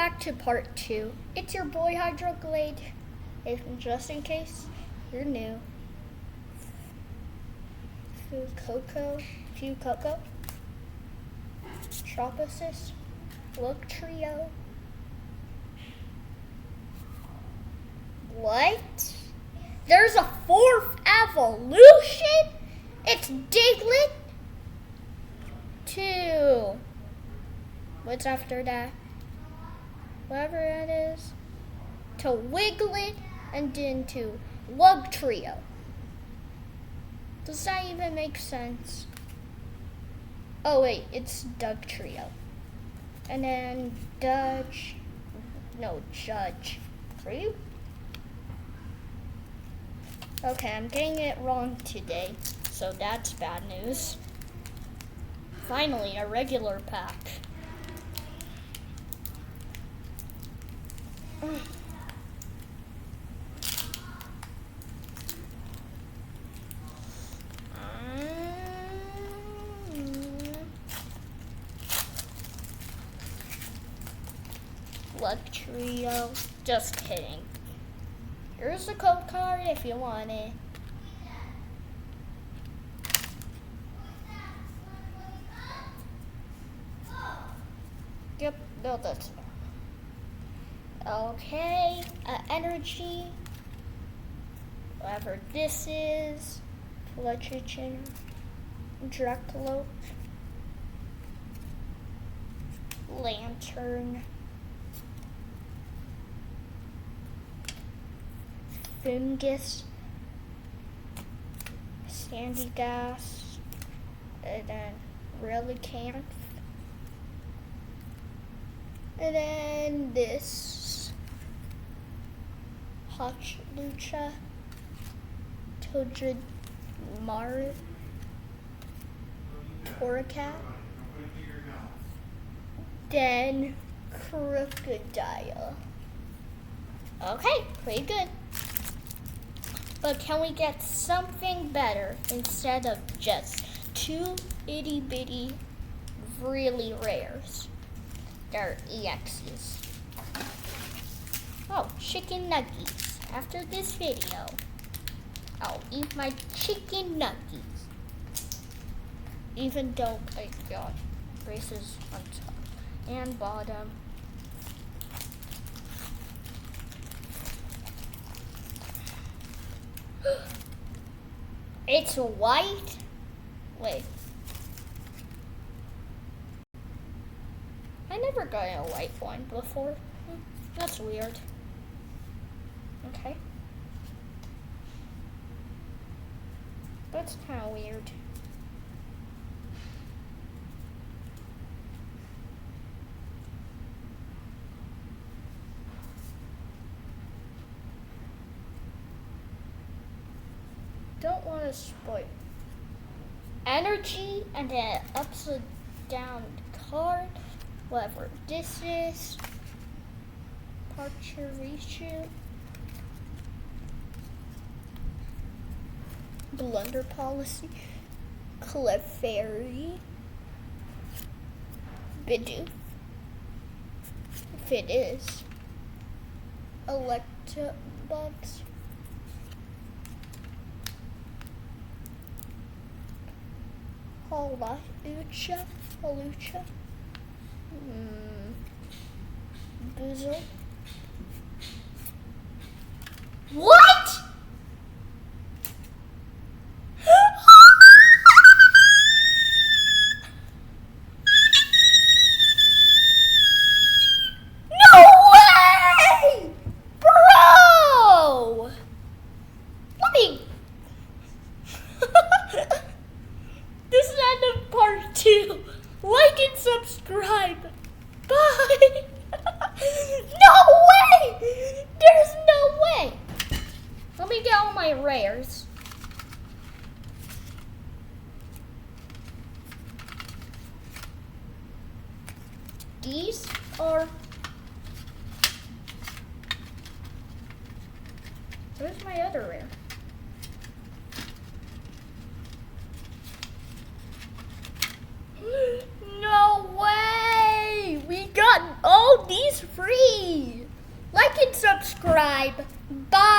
back to part 2. It's your boy Hydroglade. If just in case you're new. Few Cocoa. Shop Assist. Look Trio. What? There's a 4th evolution? It's Diglett 2. What's after that? Whatever that is. To Wiglet and then to Lug Trio. Does that even make sense? Oh wait, it's Doug Trio. And then Judge Trio? Okay, I'm getting it wrong today, so that's bad news. Finally, a regular pack. Luck Trio. Just kidding. Here's the code card if you want it. Yep, no, that's okay. Energy. Whatever this is. Electrician. Drakloak. Lantern. Fungus. Sandy Gas. And then Relicanth. And then this. Hotlucha. Todrid Maru. Torracat. Then Crocodile. Okay, pretty good. But can we get something better instead of just 2 itty bitty really rares? They're EXs. Oh, chicken nuggies. After this video, I'll eat my chicken nuggies. Even though I got braces on top and bottom. It's white? Wait. I never got a white one before. That's weird. Okay. That's kind of weird. Don't want to spoil energy and then upside down card, whatever this is. Parturichu, Blunder Policy, Clefairy, Bidoof, if it is, Electabuzz. Halucha. Boozle. What? No way! Bro! Let me... This is the end of part 2. Like and subscribe. Bye. No way! There's no way. Let me get all my rares. These are... Where's my other rare? No way! We got all these free. Like and subscribe. Bye.